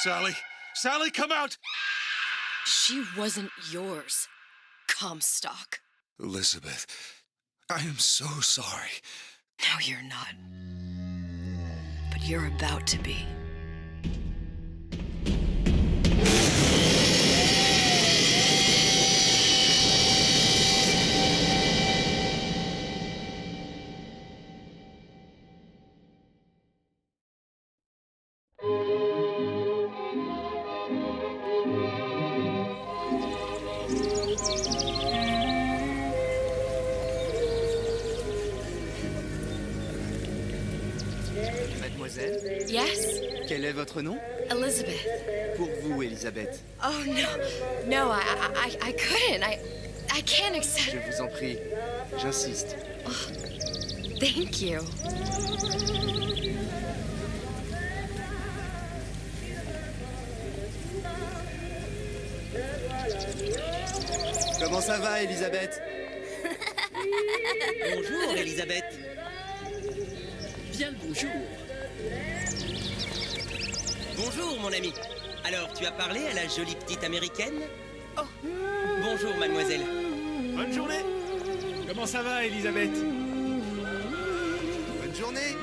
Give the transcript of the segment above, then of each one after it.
Sally! Sally, come out! She wasn't yours, Comstock. Elizabeth, I am so sorry. No, you're not. But you're about to be. Mademoiselle? Yes? Quel est votre nom? Elizabeth. Pour vous, Elisabeth. Oh, no. No, I couldn't. I can't accept... Je vous en prie. J'insiste. Oh, thank you. Comment ça va, Elisabeth? Bonjour, Elisabeth. Bien le bonjour. Bonjour, mon ami. Alors, tu as parlé à la jolie petite américaine? Oh, bonjour, mademoiselle. Bonne journée. Comment ça va, Elisabeth? Bonne journée.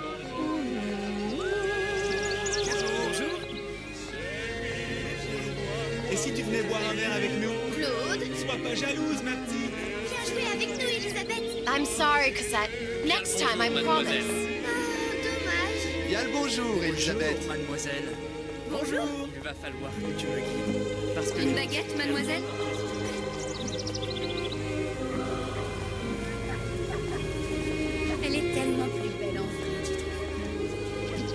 Bonjour. Et si tu venais boire un verre avec nous? Claude, Sois pas jalouse, ma petite. viens jouer avec nous, Elisabeth. I'm sorry, Cosette. Next time, I promise. Oh, dommage. Bien le bonjour, Elisabeth. Bonjour, mademoiselle. Bonjour. Il va falloir que tu me guides. Parce que... Une baguette, mademoiselle? Elle est tellement plus belle en vrai, tu trouves?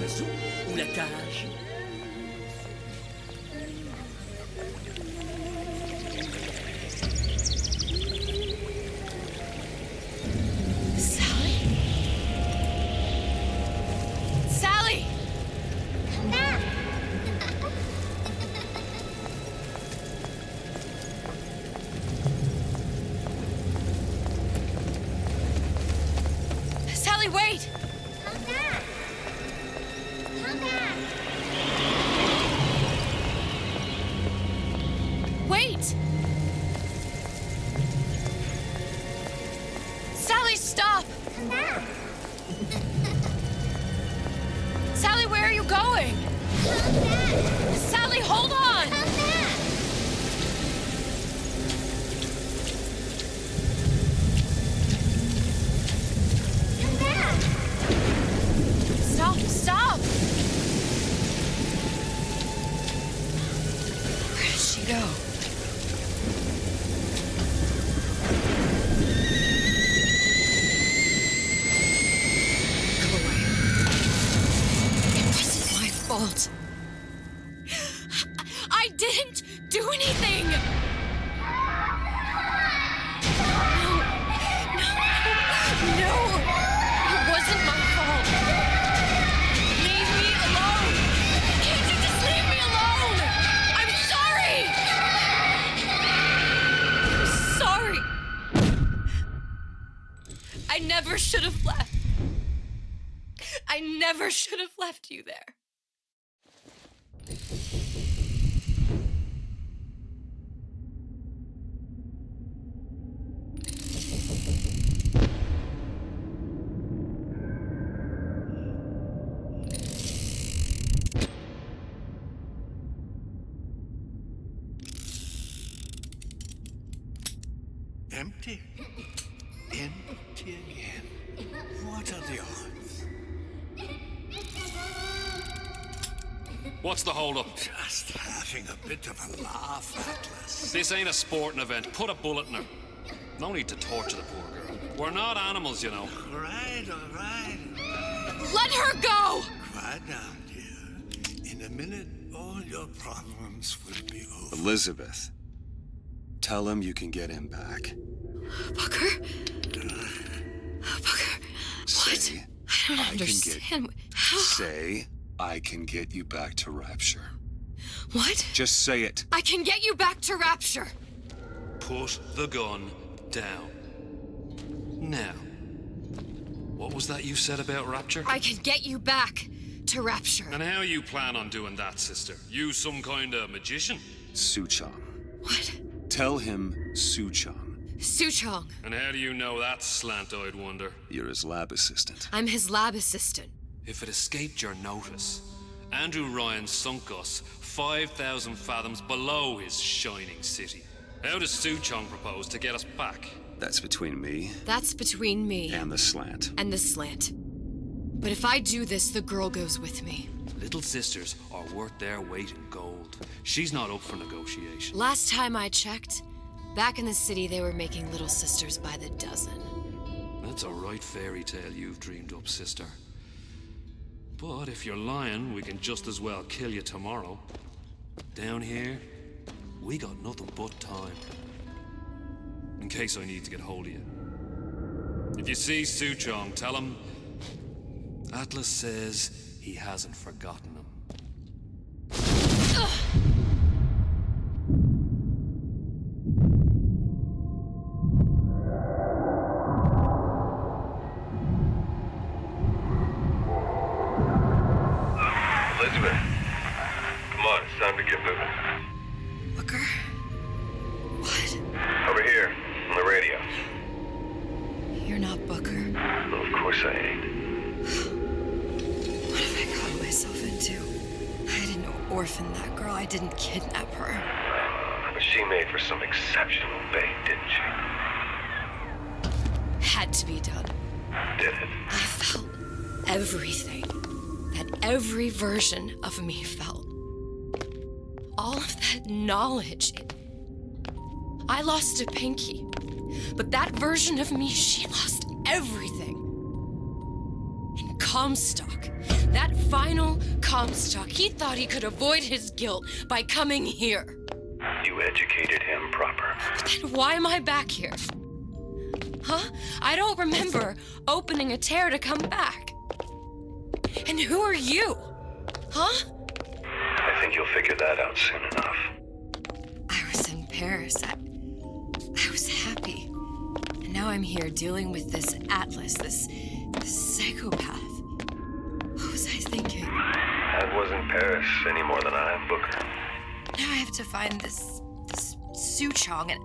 Le zoo ou la cage? Sally? Sally! Sally, wait! Come back. Come back. Wait! Sally, stop! Come back. Sally, where are you going? Come back. Sally, hold on! Come back. Come back. Stop, stop! Where did she go? Go away. It wasn't my fault. I didn't do anything! No, it wasn't my fault. Leave me alone. Can't you just leave me alone? I'm sorry. I'm sorry. I never should have left. I never should have left you there. Empty? Empty again. What are the odds? What's the hold-up? Just having a bit of a laugh, Atlas. This ain't a sporting event. Put a bullet in her. No need to torture the poor girl. We're not animals, you know. All right, all right. Let her go! Quiet down, dear. In a minute, all your problems will be over. Elizabeth, tell him you can get him back. Booker? Booker, what? Say, I don't I can get- understand. How? Say, I can get you back to Rapture. What? Just say it. I can get you back to Rapture. Put the gun down. Now, what was that you said about Rapture? I can get you back to Rapture. And how you plan on doing that, sister? You some kind of magician? Suchong. What? Tell him Suchong. Suchong. And how do you know that, slant-eyed wonder? You're his lab assistant. I'm his lab assistant. If it escaped your notice, Andrew Ryan sunk us 5,000 fathoms below his shining city. How does Suchong propose to get us back? That's between me That's between me and the slant. and the slant. But if I do this, the girl goes with me. Little sisters are worth their weight in gold. She's not up for negotiation. Last time I checked, back in the city they were making little sisters by the dozen. That's a right fairy tale you've dreamed up, sister. But if you're lying, we can just as well kill you tomorrow. Down here, we got nothing but time. In case I need to get hold of you. If you see Suchong, tell him Atlas says he hasn't forgotten him. Elizabeth, come on, it's time to get moving. Booker? What? Over here, on the radio. You're not Booker. Well, of course I ain't. What have I gotten myself into? I didn't orphan that girl. I didn't kidnap her. But she made for some exceptional bait, didn't she? Had to be done. Did it? I felt everything that every version of me felt. All of that knowledge. I lost a pinky, but that version of me, she lost everything. And Comstock, that final Comstock, he thought he could avoid his guilt by coming here. You educated him proper. But then why am I back here? Huh? I don't remember opening a tear to come back. And who are you? Huh? I think you'll figure that out soon enough. I was in Paris. I was happy. And now I'm here dealing with this Atlas, this psychopath. What was I thinking? That wasn't Paris any more than I am Booker. Now I have to find this Suchong, and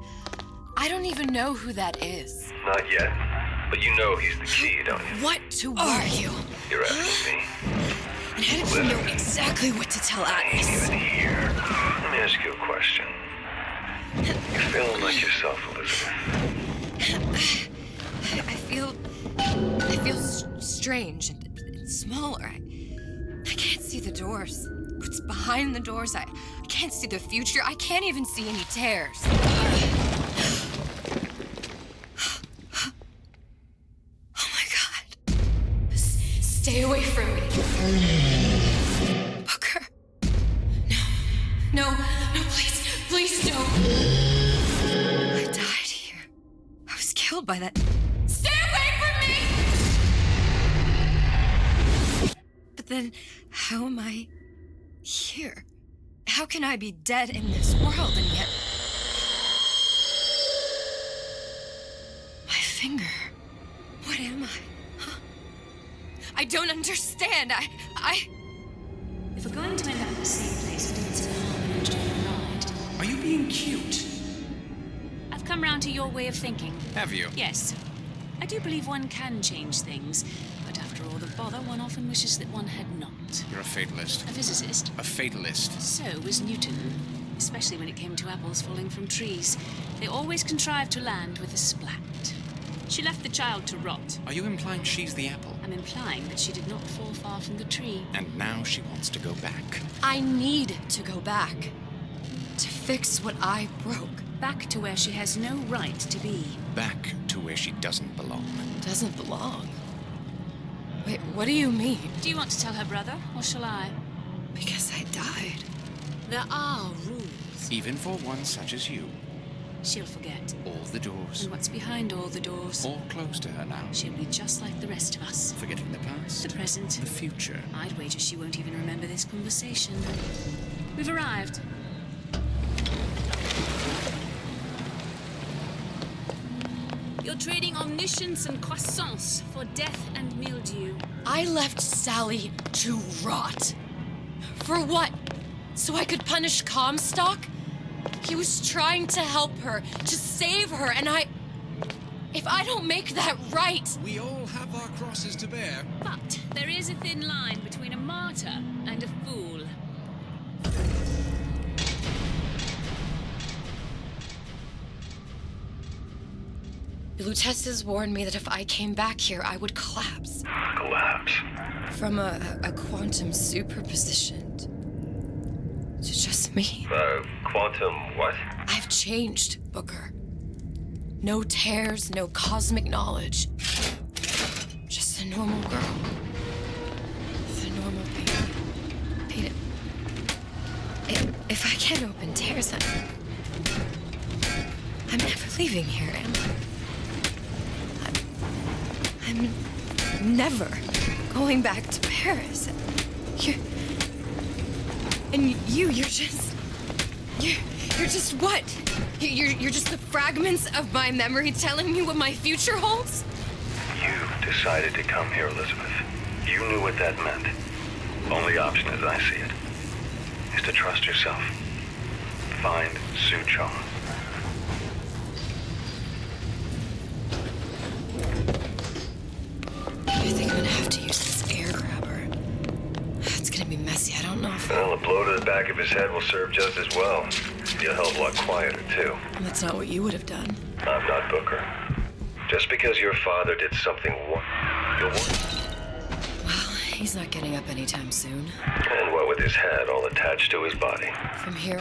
I don't even know who that is. Not yet. But you know he's the key, don't you? What are you? You're asking me. And how did you know exactly what to tell I ain't Atlas? even here. Let me ask you a question. You feeling like yourself, Elizabeth? I feel strange and smaller. I can't see the doors. What's behind the doors? I can't see the future. I can't even see any tears. Oh my God. Stay away from me. Booker. No, please don't. I died here. I was killed by that. Stay away from me! But then, how am I here? How can I be dead in this world and yet... My finger. What am I? Huh? I don't understand. I... If we're going to end up in the same place, I think it's in harm and enjoy the ride. Are you being cute? I've come round to your way of thinking. Have you? Yes. I do believe one can change things, but after all the bother, one often wishes that one had not. You're a fatalist. A physicist. A fatalist. So was Newton, especially when it came to apples falling from trees. They always contrived to land with a splat. She left the child to rot. Are you implying she's the apple? I'm implying that she did not fall far from the tree. And now she wants to go back. I need to go back. To fix what I broke. Back to where she has no right to be. Back to where she doesn't belong. Doesn't belong. Wait, what do you mean? Do you want to tell her brother, or shall I? Because I died. There are rules. Even for one such as you. She'll forget. All the doors. And what's behind all the doors? All closed to her now. She'll be just like the rest of us. Forgetting the past. The present. The future. I'd wager she won't even remember this conversation. We've arrived. You're trading omniscience and croissance for death and mildew. I left Sally to rot. For what? So I could punish Comstock? He was trying to help her, to save her, and if I don't make that right... We all have our crosses to bear. But there is a thin line between a martyr and a fool. Lutesses warned me that if I came back here, I would collapse. Collapse. From a quantum superposition to just me. Quantum what? I've changed, Booker. No tears, no cosmic knowledge. Just a normal girl. With a normal pain. If I can't open tears, I'm never leaving here, am I? I'm never going back to Paris. You're just what? You're just the fragments of my memory telling me what my future holds? You decided to come here, Elizabeth. You knew what that meant. Only option, as I see it, is to trust yourself. Find Sue Chong. I think I'm gonna have to use this air grabber. It's gonna be messy. I don't know if... Well, a blow to the back of his head will serve just as well. Be a hell of a lot quieter, too. That's not what you would have done. I'm not Booker. Just because your father did something you'll want. Well, he's not getting up anytime soon. And what with his head all attached to his body. From here...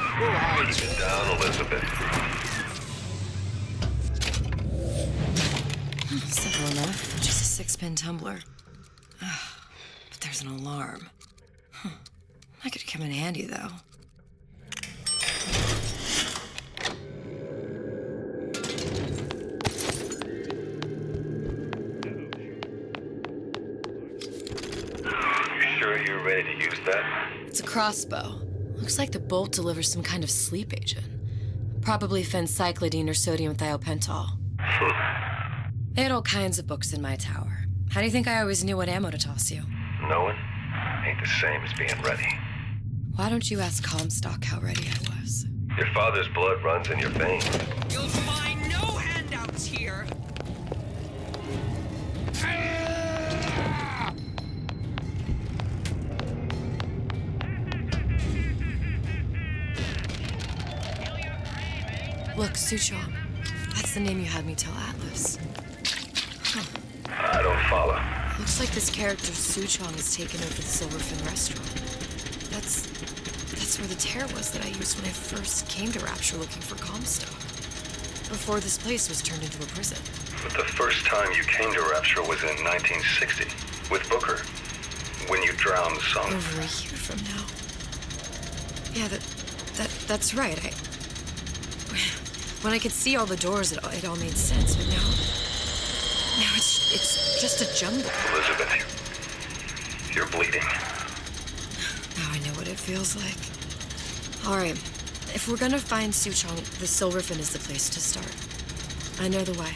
Sit down, Elizabeth. Simple enough. Just a 6-pin tumbler. But there's an alarm. That could come in handy, though. You sure you're ready to use that? It's a crossbow. Looks like the bolt delivers some kind of sleep agent. Probably phencyclidine or sodium thiopental. They had all kinds of books in my tower. How do you think I always knew what ammo to toss you? Knowing ain't the same as being ready. Why don't you ask Comstock how ready I was? Your father's blood runs in your veins. You'll find no handouts here. Look, Suchong. That's the name you had me tell Atlas. I don't follow. Looks like this character Suchong has taken over the Silverfin restaurant. That's where the tear was that I used when I first came to Rapture looking for Comstock. Before this place was turned into a prison. But the first time you came to Rapture was in 1960, with Booker, when you drowned some. Over a year from now. Yeah, that's right. When I could see all the doors, it all made sense, but now it's just a jungle. Elizabeth, you're bleeding. Now I know what it feels like. All right, if we're gonna find Suchong, the Silverfin is the place to start. I know the way.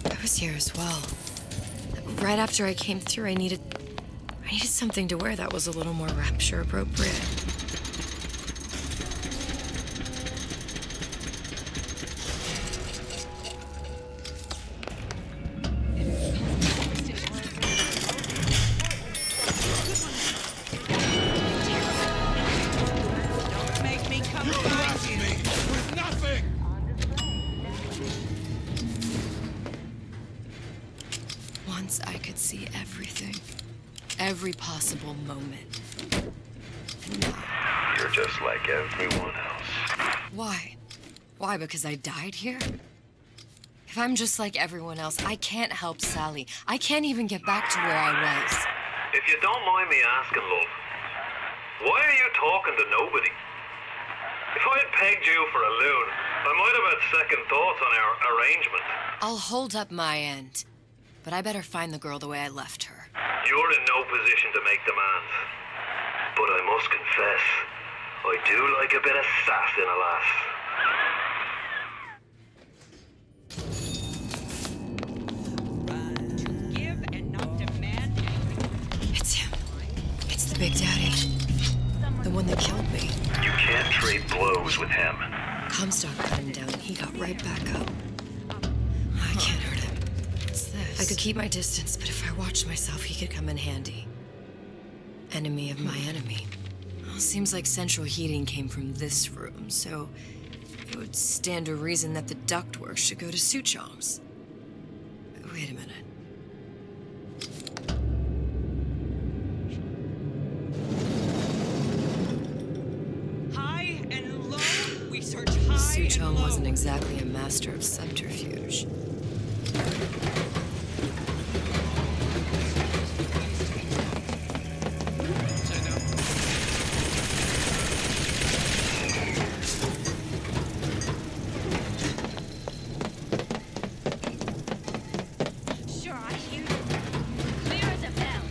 I was here as well. Right after I came through, I needed something to wear that was a little more Rapture appropriate. Don't make me come behind you. With nothing! Once I could see everything. Every possible moment. And now... You're just like everyone else. Why? Why, because I died here? If I'm just like everyone else, I can't help Sally. I can't even get back to where I was. If you don't mind me asking, love, why are you talking to nobody? If I had pegged you for a loon, I might have had second thoughts on our arrangement. I'll hold up my end, but I better find the girl the way I left her. You're in no position to make demands. But I must confess, I do like a bit of sass in a lass. It's him. It's the Big Daddy. The one that killed me. You can't trade blows with him. Comstock cut him down and he got right back up. I can't hurt him. What's this? I could keep my distance, but if I watched myself, he could come in handy. Enemy of my enemy. Well, seems like central heating came from this room, so it would stand to reason that the ductwork should go to Suchong's. Wait a minute. High and low, we search high Suchong and low. wasn't exactly a master of subterfuge. Sure, I hear you. Clear as a bell.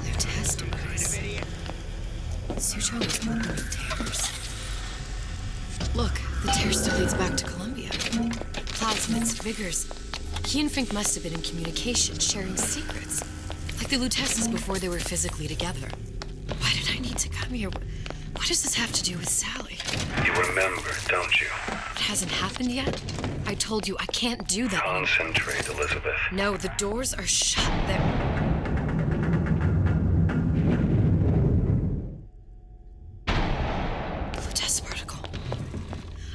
Their test device. Suchong was opening tears. Look, the tear still leads back to Columbia. Plasmids, Vigors. He and Fink must have been in communication, sharing secrets. Like the Lutesses before they were physically together. Why did I need to come here? What does this have to do with Sally? You remember, don't you? It hasn't happened yet? I told you I can't do that. Concentrate, Elizabeth. No, the doors are shut. They're... Lutece particle.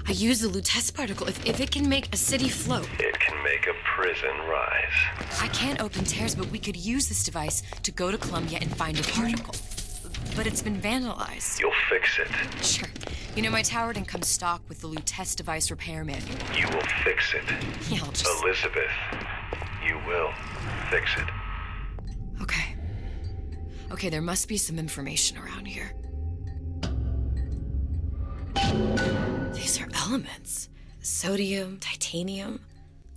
I use the Lutece particle. If it can make a city float. It can make a prison rise. I can't open tears, but we could use this device to go to Columbia and find a particle. But it's been vandalized. You'll fix it. Sure. You know, my tower didn't come stock with the Lutece device repair manual. You will fix it. Yeah, I'll just... Elizabeth, you will fix it. Okay. Okay, there must be some information around here. These are elements. Sodium, titanium.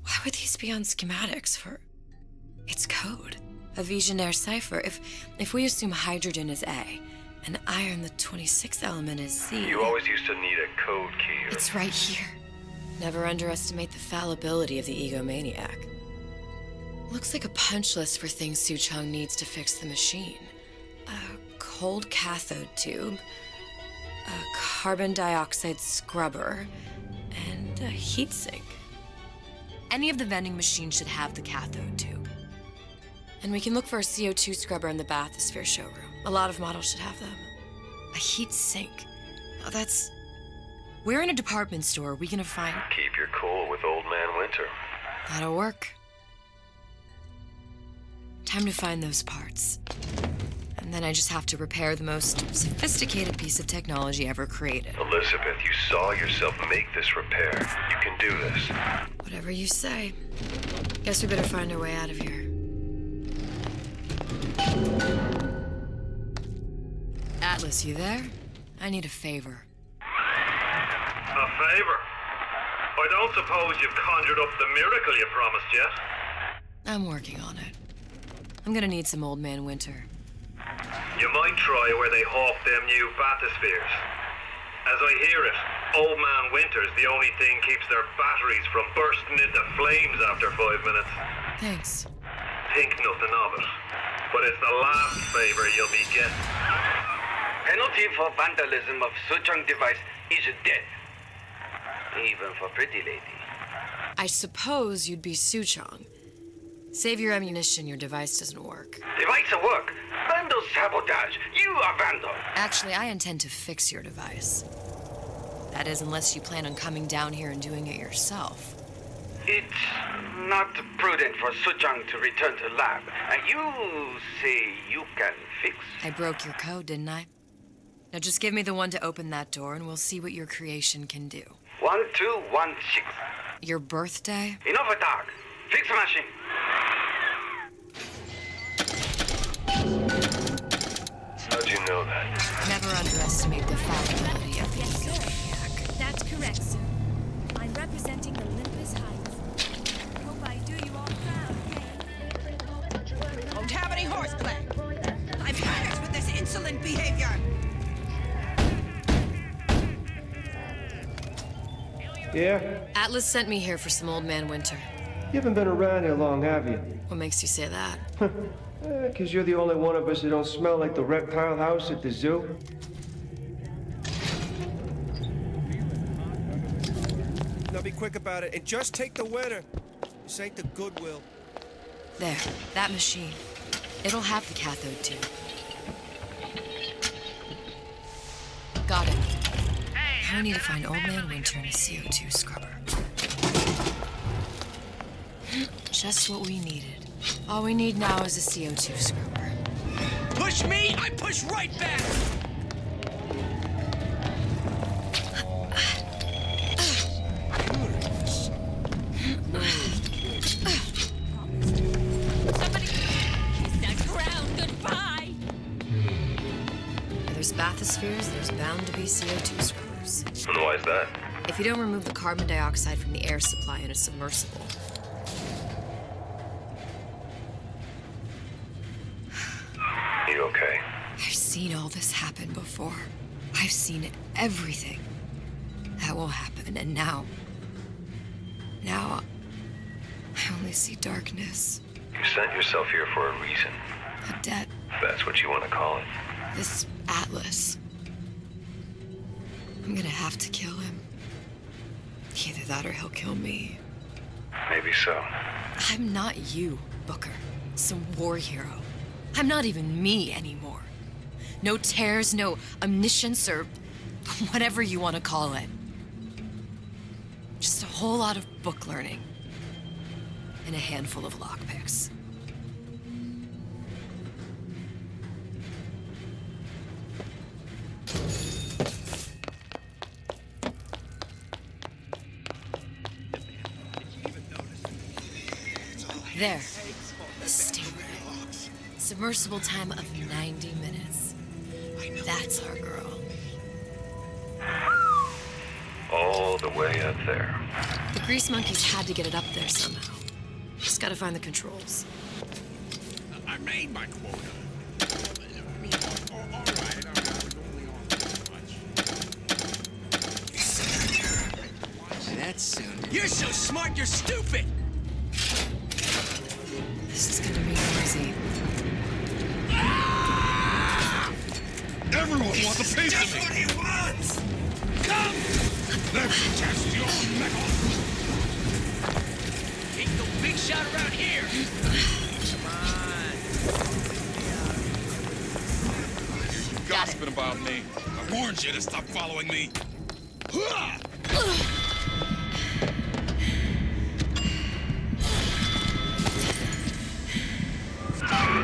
Why would these be on schematics for... It's code. A Visionaire cipher. If we assume hydrogen is A, and iron, the 26th element, is Z... You always used to need a code key. It's right here. Never underestimate the fallibility of the egomaniac. Looks like a punch list for things Suchong needs to fix the machine. A cold cathode tube, a carbon dioxide scrubber, and a heatsink. Any of the vending machines should have the cathode tube. And we can look for a CO2 scrubber in the bathysphere showroom. A lot of models should have them. A heat sink. Oh, that's... We're in a department store. We gonna find... Keep your cool with Old Man Winter. That'll work. Time to find those parts. And then I just have to repair the most sophisticated piece of technology ever created. Elizabeth, you saw yourself make this repair. You can do this. Whatever you say. Guess we better find our way out of here. Atlas, you there? I need a favor. A favor? I don't suppose you've conjured up the miracle you promised yet? I'm working on it. I'm gonna need some Old Man Winter. You might try where they hawk them new bathyspheres. As I hear it, Old Man Winter's the only thing keeps their batteries from bursting into flames after 5 minutes. Thanks. Think nothing of it. But it's the last favor you'll be getting. Penalty for vandalism of Suchong device is death. Even for pretty lady. I suppose you'd be Suchong. Save your ammunition, your device doesn't work. Device at work. Vandal sabotage. You are vandal. Actually, I intend to fix your device. That is, unless you plan on coming down here and doing it yourself. It's not prudent for Suchong to return to lab. You say you can fix? I broke your code, didn't I? Now just give me the one to open that door and we'll see what your creation can do. 1216. Your birthday? Enough attack. Fix machine. How'd you know that? Never underestimate the fallibility of the maniac. That's correct, sir. I'm representing the Olympus Heights. Hope I do you all proud. Don't have any horseplay. I'm finished with this insolent behavior. Yeah? Atlas sent me here for some Old Man Winter. You haven't been around here long, have you? What makes you say that? 'Cause you're the only one of us that don't smell like the reptile house at the zoo. Now be quick about it and just take the winner. This ain't the Goodwill. There, that machine. It'll have the cathode tube. Got it. Now I need to find Old Man Winter and a CO2 scrubber. Just what we needed. All we need now is a CO2 scrubber. Push me, I push right back. Somebody kiss that ground goodbye. Where there's bathyspheres, there's bound to be CO2 scrubbers. And why is that? If you don't remove the carbon dioxide from the air supply in a submersible, You okay? I've seen all this happen before. I've seen everything that will happen, and now I only see darkness. You sent yourself here for a reason. A debt. If that's what you want to call it. This Atlas. I'm gonna have to kill him. Either that or he'll kill me. Maybe so. I'm not you, Booker. Some war hero. I'm not even me anymore. No tears, no omniscience, or whatever you want to call it. Just a whole lot of book learning. And a handful of lockpicks. There. The stingray. Submersible time of 90 minutes. That's our girl. All the way up there. The grease monkeys had to get it up there somehow. Just gotta find the controls. I made my quota. All right, I'm only on this much. That's soon. You're so smart, you're stupid. This is gonna be noisy. Everyone wants a piece of me. That's what he wants. Come. Let's test your metal. Ain't no big shot around here. Come on. You gossiping about me. I warned you to stop following me.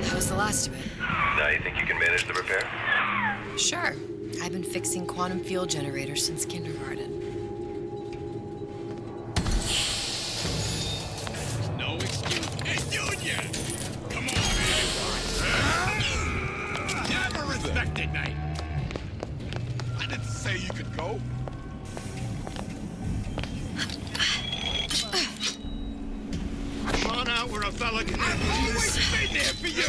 That was the last of it. Now you think you can manage the repair? Sure. I've been fixing quantum field generators since kindergarten. No excuse. Hey, Union! Come on in. Never respected me. I didn't say you could go. Come on out where a fella can... I've always been there for you!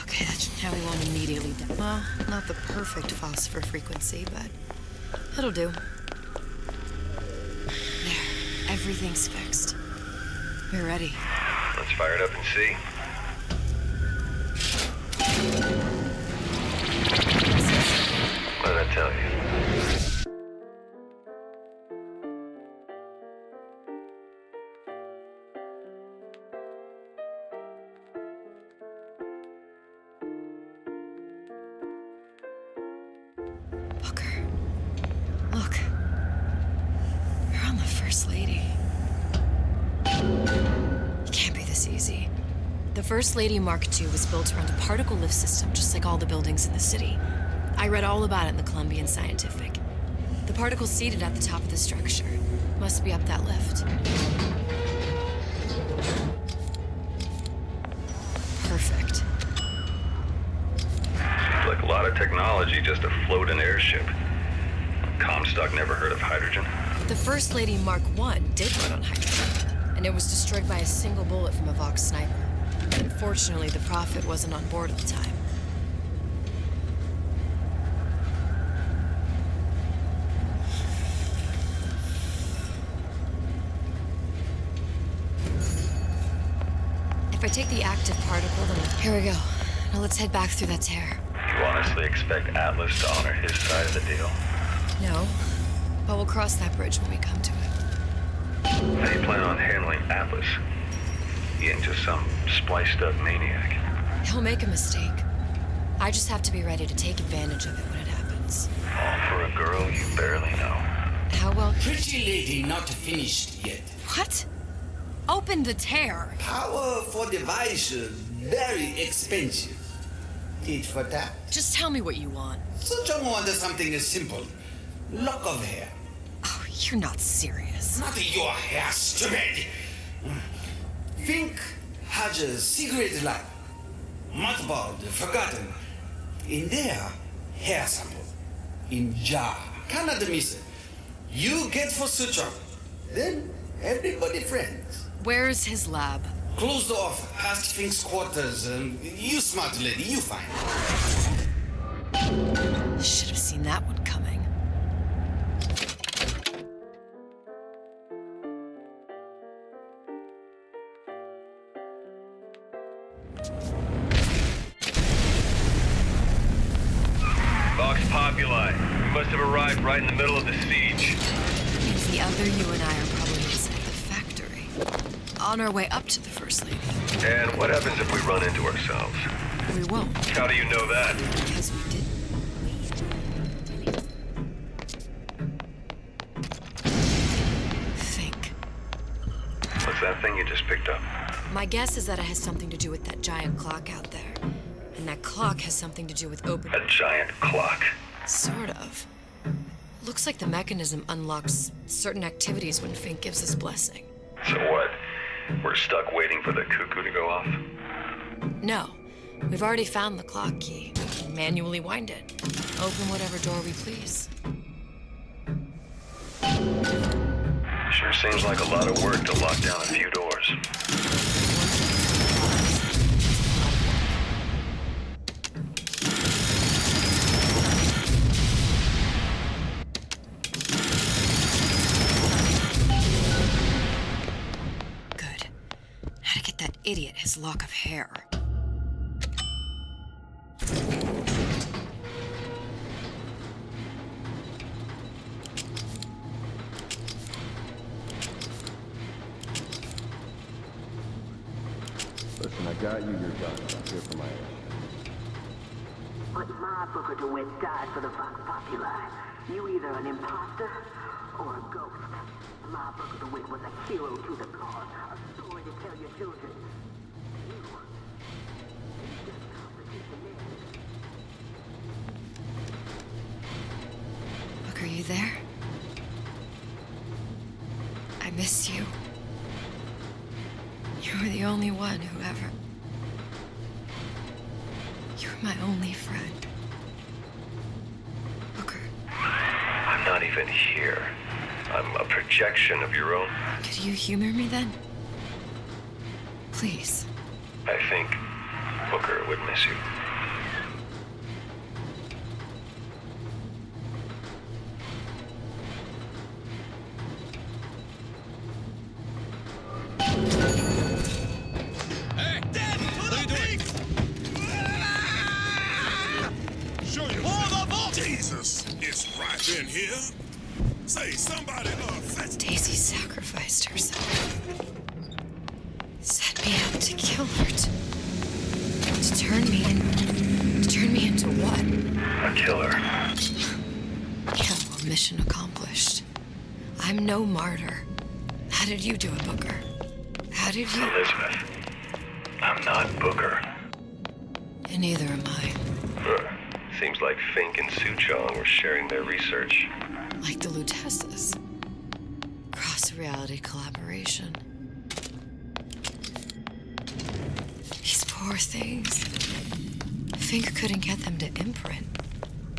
Okay, that's how we won't immediately die. Well, not the perfect phosphor frequency, but it'll do. There, everything's fixed. We're ready. Let's fire it up and see. What did I tell you? Booker, look. First Lady. It can't be this easy. The First Lady Mark II was built around a particle lift system, just like all the buildings in the city. I read all about it in the Columbian Scientific. The particle's seated at the top of the structure. Must be up that lift. Perfect. Seems like a lot of technology just to float an airship. Comstock never heard of hydrogen. The First Lady Mark I did run on hydrogen, and it was destroyed by a single bullet from a Vox sniper. Unfortunately, the Prophet wasn't on board at the time. If I take the active particle, then... Here we go. Now let's head back through that tear. You honestly expect Atlas to honor his side of the deal? No, but we'll cross that bridge when we come to it. How do you plan on handling Atlas? He ain't just some spliced-up maniac. He'll make a mistake. I just have to be ready to take advantage of it when it happens. All for a girl you barely know. How well... Pretty lady not finished yet. What? Open the tear. Power for device very expensive. Tit for tat. Just tell me what you want. Suchong wants something simple. Lock of hair. Oh, you're not serious. Not your hair, stupid. Fink has a secret lab. Mothballed, forgotten. In there, hair sample. In jar. Cannot miss it. You get for Suchong. Then everybody friends. Where's his lab? Closed off, past Fink's quarters. You smart lady, you find. Should have seen that one coming. Vox Populi. We must have arrived right in the middle of the siege. Means the other you and I are probably inside the factory. On our way up to the First Lady. And what happens if we run into ourselves? We won't. How do you know that? Because we didn't. Think. What's that thing you just picked up? My guess is that it has something to do with that giant clock out there. And that clock has something to do with opening... A giant clock? Sort of. Looks like the mechanism unlocks certain activities when Fink gives his blessing. So what? We're stuck waiting for the cuckoo to go off? No. We've already found the clock key. We can manually wind it. Open whatever door we please. Sure seems like a lot of work to lock down a few doors. Good. How to get that idiot his lock of hair. Listen, I got you your gun. I'm here for my ass. But my Booker DeWitt died for the Vox Populi. You either an imposter or a ghost. My Booker DeWitt was a hero to the cause, a story to tell your children. Look, are you there? I miss you. You were the only one who ever... You were my only friend. Booker. I'm not even here. I'm a projection of your own. Could you humor me then? Please. I think Booker would miss you. Jesus, it's right in here. Say, somebody, Daisy sacrificed herself. Set me out to kill her. To turn me into what? A killer. Yeah, well, mission accomplished. I'm no martyr. did you do it, Booker? How did you... Elizabeth, I'm not Booker. And neither am I. Seems like Fink and Suchong were sharing their research. Like the Lutesses. Cross-reality collaboration. These poor things. Fink couldn't get them to imprint,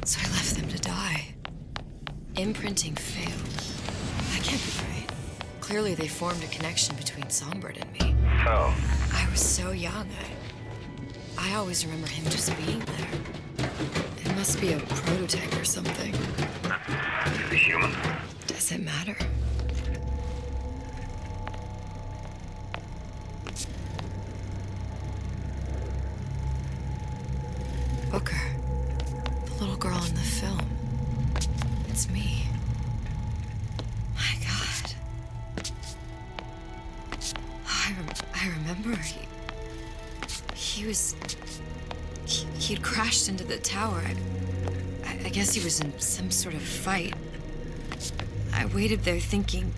so I left them to die. Imprinting failed. That can't be right. Clearly they formed a connection between Songbird and me. How? I was so young. I always remember him just being there. It must be a prototype or something. Is he human? Does it matter? Booker, the little girl in the film. It's me. My God. I remember he'd crashed into the tower. I guess he was in some sort of fight. I waited there thinking,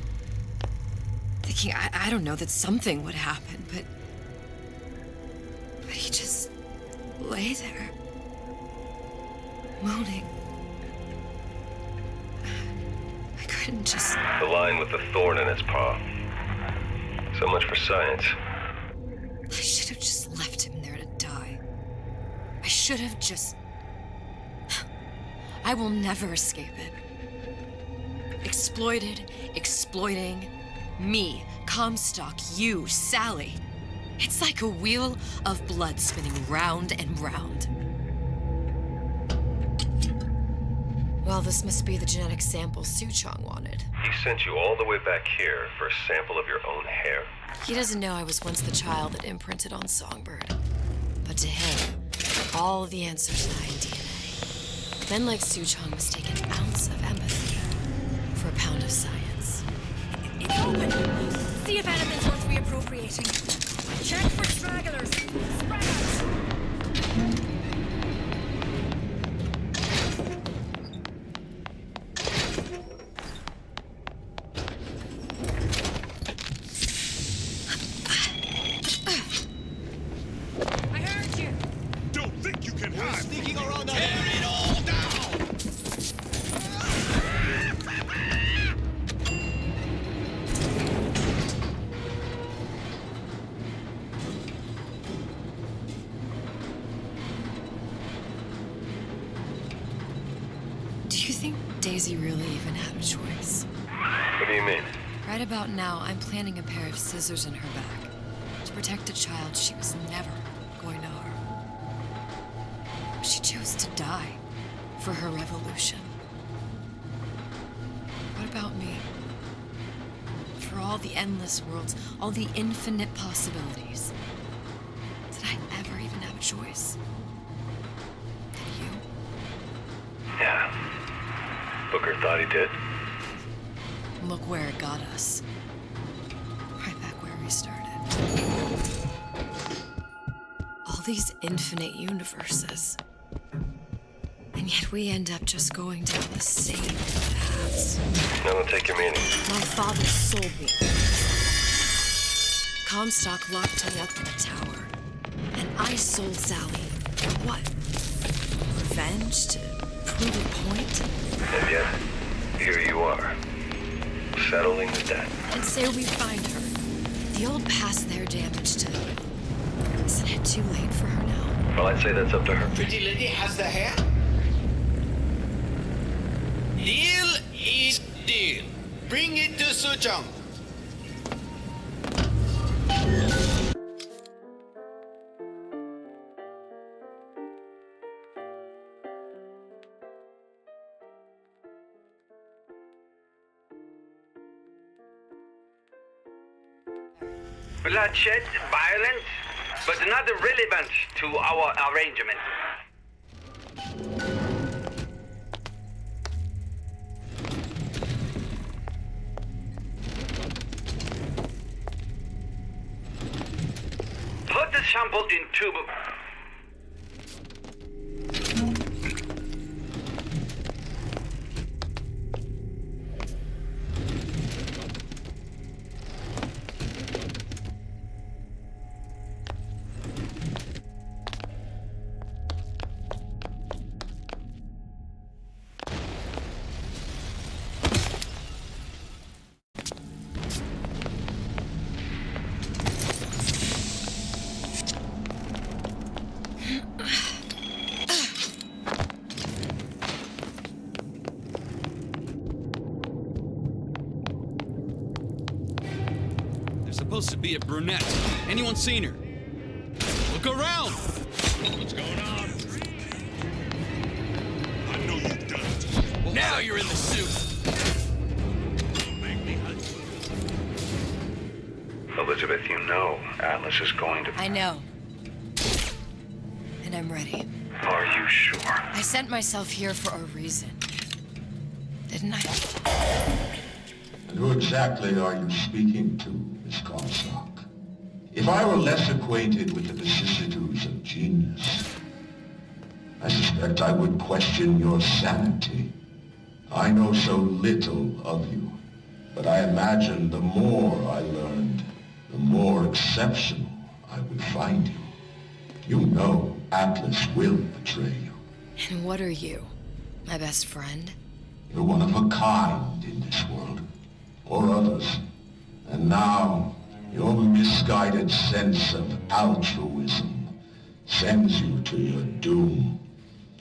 I don't know, that something would happen, but he just lay there, moaning. I couldn't just... The line with the thorn in its paw. So much for science. I should have just left him there to die. I should have just... I will never escape it. Exploited, exploiting, me, Comstock, you, Sally. It's like a wheel of blood spinning round and round. Well, this must be the genetic sample Suchong wanted. He sent you all the way back here for a sample of your own hair. He doesn't know I was once the child that imprinted on Songbird. But to him, all the answers lie in DNA. Men like Suchong mistake an ounce of empathy for a pound of science. It's open. See if enemies worth reappropriating. Check for stragglers. Spread out. Daisy really even had a choice. What do you mean? Right about now, I'm planting a pair of scissors in her back to protect a child she was never going to harm. She chose to die for her revolution. What about me? For all the endless worlds, all the infinite possibilities. Did I ever even have a choice? Did you? Yeah. Booker thought he did. Look where it got us. Right back where we started. All these infinite universes. And yet we end up just going down the same paths. I don't take your meaning. My father sold me. Comstock locked me up in a tower. And I sold Sally. For what? Revenge? To prove a point? And yet, here you are, settling the debt. And say we find her. The old past there damaged to... Isn't it too late for her now? Well, I'd say that's up to her. Pretty lady has the hair? Deal is deal. Bring it to Suchong. Bloodshed, violence, but not relevant to our arrangement. Put the sample in tube. Supposed to be a brunette. Anyone seen her? Look around! What's going on? I know you've done it. Now you're in the suit! Don't make me hunt. Elizabeth, you know Atlas is going to... I know. And I'm ready. Are you sure? I sent myself here for a reason. Didn't I? And who exactly are you speaking to, Miss Comstock? If I were less acquainted with the vicissitudes of genius, I suspect I would question your sanity. I know so little of you, but I imagine the more I learned, the more exceptional I would find you. You know Atlas will betray you. And what are you? My best friend? You're one of a kind in this world, or others. And now, your misguided sense of altruism sends you to your doom.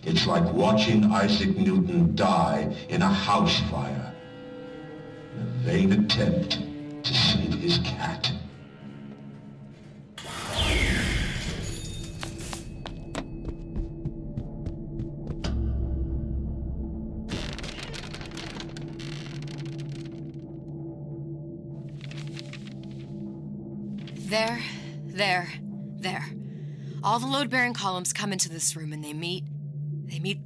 It's like watching Isaac Newton die in a house fire, in a vain attempt to save his cat. There. All the load-bearing columns come into this room and they meet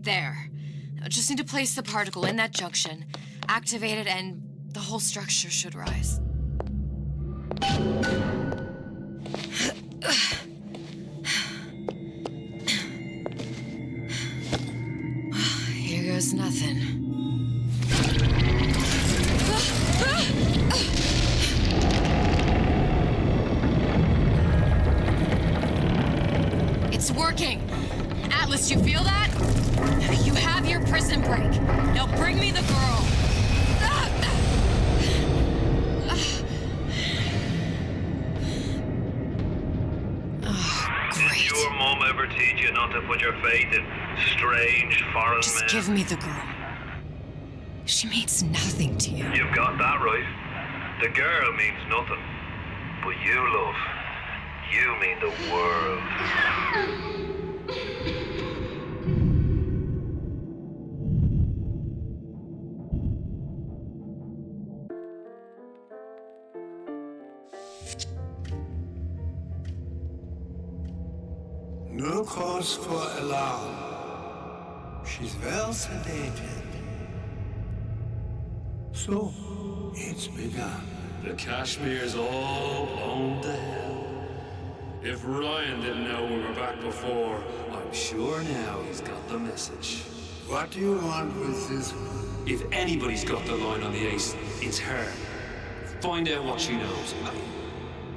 there. Now, just need to place the particle in that junction, activate it, and the whole structure should rise. Here goes nothing. It's working! Atlas, you feel that? You have your prison break. Now bring me the girl. Oh, great. Did your mom ever teach you not to put your faith in strange foreign men? Just give me the girl. She means nothing to you. You've got that right. The girl means nothing. But you, love, you mean the world. No cause for alarm. She's well sedated. So, it's begun. The Kashmir's all blown to hell. If Ryan didn't know we were back before, I'm sure now he's got the message. What do you want with this one? If anybody's got the line on the ace, it's her. Find out what she knows.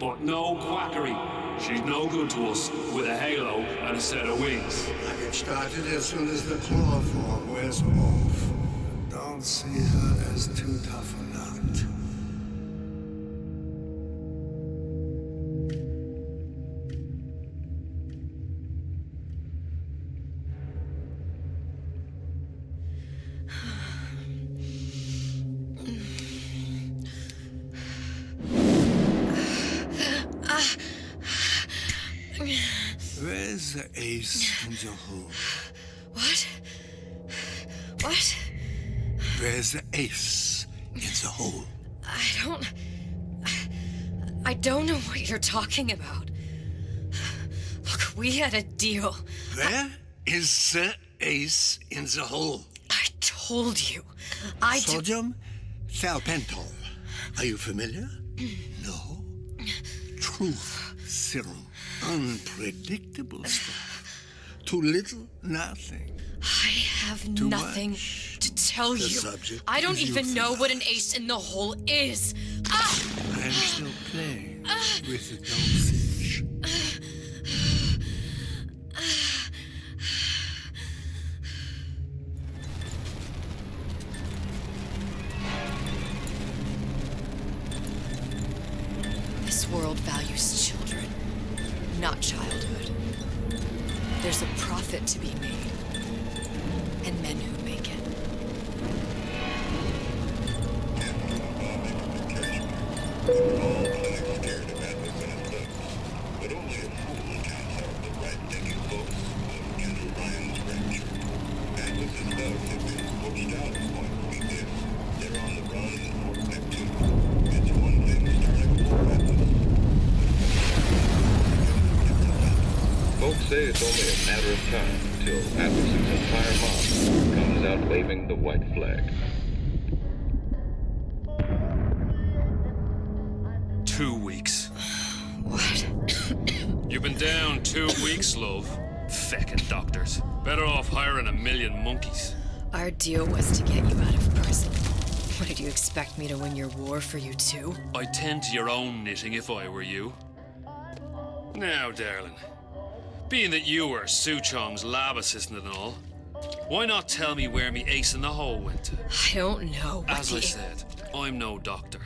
But no quackery. She's no good to us with a halo and a set of wings. I get started as soon as the chloroform wears off. Don't see her as too tough a nut. Where's the ace in the hole? What? What? Where's the ace in the hole? I don't know what you're talking about. Look, we had a deal. Where is the ace in the hole? I told you. Sodium thiopental. Are you familiar? No. Truth serum. Unpredictable stuff. Too little, nothing. I have Too nothing much. to tell The you. subject I don't is even know euthanasia. what an ace in the hole is. Ah! I'm still playing with the dosage. This world values children, not childhood. There's a profit to be made, and men who make it. All playing scared. say it's only a matter of time until Atlas's entire mob comes out waving the white flag. 2 weeks. What? You've been down 2 weeks, love. Feckin' doctors. Better off hiring a million monkeys. Our deal was to get you out of prison. What, did you expect me to win your war for you too? I'd tend to your own knitting if I were you. Now, darling, being that you were Su Chong's lab assistant and all, why not tell me where me ace in the hole went to? I don't know. As I said, I'm no doctor.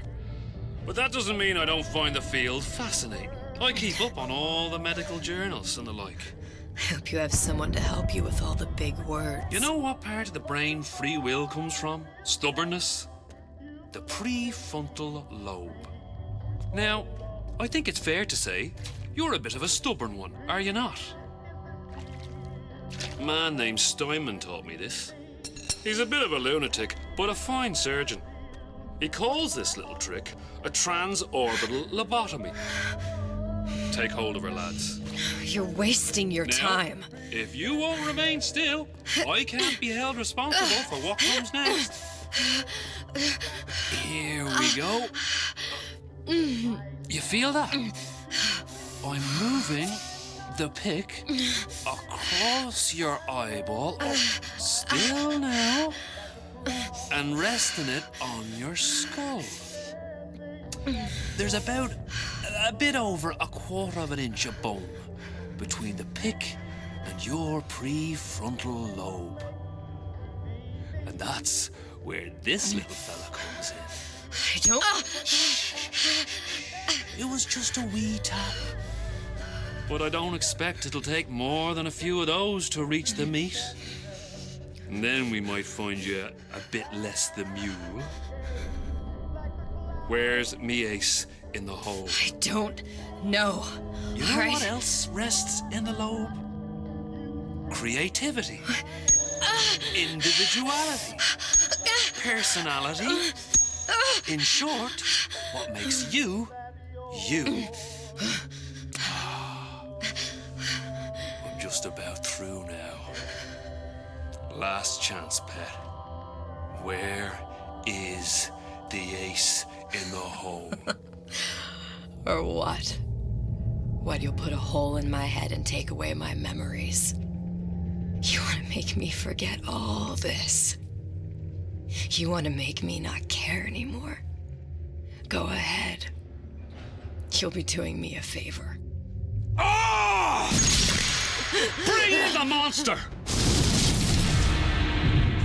But that doesn't mean I don't find the field fascinating. I keep up on all the medical journals and the like. I hope you have someone to help you with all the big words. You know what part of the brain free will comes from? Stubbornness? The prefrontal lobe. Now, I think it's fair to say you're a bit of a stubborn one, are you not? A man named Steinman taught me this. He's a bit of a lunatic, but a fine surgeon. He calls this little trick a transorbital lobotomy. Take hold of her, lads. You're wasting your time. If you won't remain still, I can't be held responsible for what comes next. Here we go. You feel that? I'm moving the pick across your eyeball, still now, and resting it on your skull. There's about a bit over 1/4 of an inch of bone between the pick and your prefrontal lobe. And that's where this little fella comes in. I don't... It was just a wee tap. But I don't expect it'll take more than a few of those to reach the meat. And then we might find you a bit less the mule. Where's me ace in the hole? I don't know. You know what else rests in the lobe? Creativity. Individuality. Personality. In short, what makes you, you. I'm just about through now. Last chance, pet. Where is the ace in the hole? Or what? What, you'll put a hole in my head and take away my memories? You want to make me forget all this? You want to make me not care anymore? Go ahead. You'll be doing me a favor. Ah! Bring in the monster!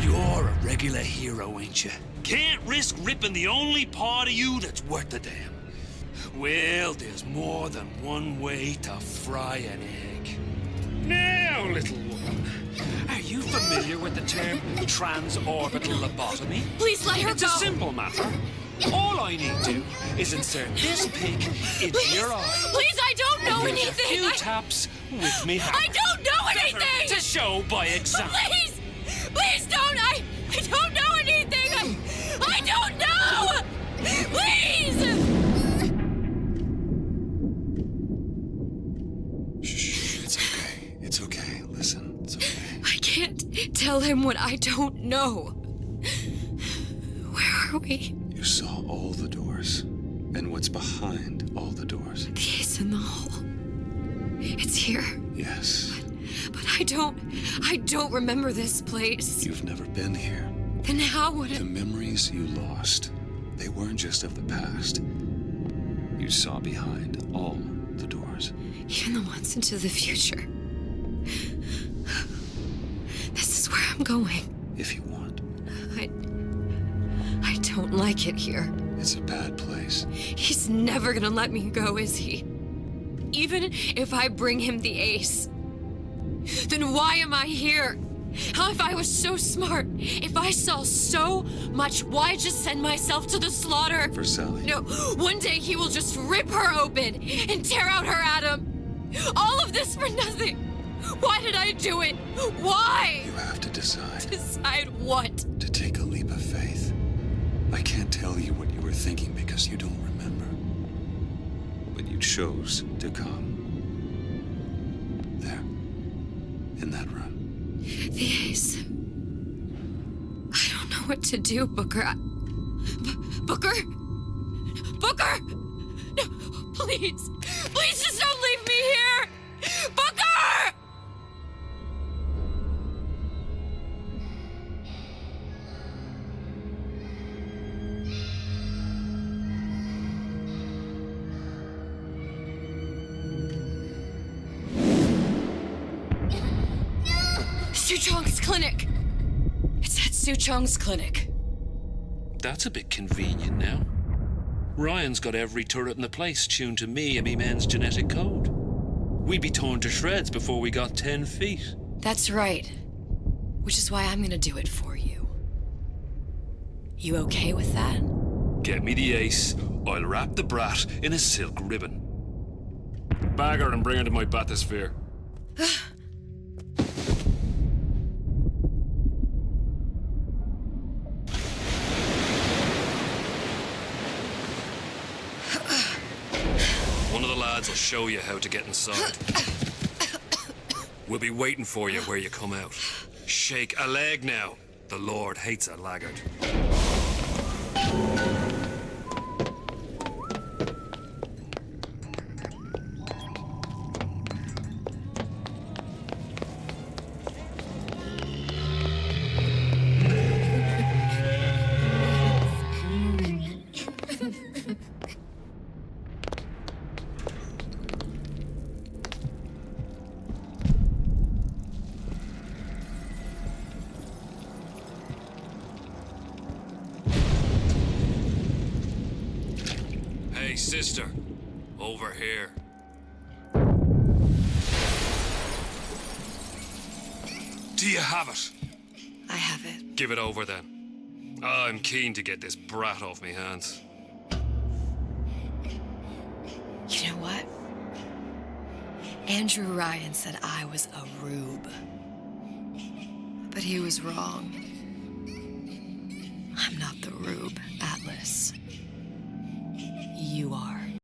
You're a regular hero, ain't you? Can't risk ripping the only part of you that's worth a damn. Well, there's more than one way to fry an egg. Now, little woman, are you familiar with the term transorbital lobotomy? Please let her It's go. a simple matter. All I need to is insert this pig into your eye. Please, I don't know and give anything. A few taps with me hammer. I don't know anything. To show by example. Please, please don't. I don't know anything. I don't know. Please. Shh, it's okay. It's okay. Listen, it's okay. I can't tell him what I don't know. Where are we? You saw all the doors. And what's behind all the doors? The ace in the hole. It's here. Yes. But I don't remember this place. You've never been here. Then how would it... The memories you lost, they weren't just of the past. You saw behind all the doors. Even the ones into the future. This is where I'm going. If you want. I don't like it here. It's a bad place. He's never gonna let me go, is he? Even if I bring him the ace, then why am I here? How, if I was so smart, if I saw so much, why just send myself to the slaughter? For Sally. No, one day he will just rip her open and tear out her atom. All of this for nothing. Why did I do it? Why? You have to decide. Decide what? To take a leap of faith. I can't tell you what you were thinking because you don't remember. But you chose to come. There. in that room. The ace. I don't know what to do, Booker. Booker? Booker! No, please. Please just don't leave me here! Booker! Suchong's clinic! It's at Suchong's clinic. That's a bit convenient now. Ryan's got every turret in the place tuned to me and me men's genetic code. We'd be torn to shreds before we got 10 feet. That's right. Which is why I'm gonna do it for you. You okay with that? Get me the ace. I'll wrap the brat in a silk ribbon. Bag her and bring her to my bathysphere. One of the lads will show you how to get inside. We'll be waiting for you where you come out. Shake a leg now. The Lord hates a laggard. Hey, sister. Over here. Do you have it? I have it. Give it over then. I'm keen to get this brat off me hands. You know what? Andrew Ryan said I was a rube. But he was wrong.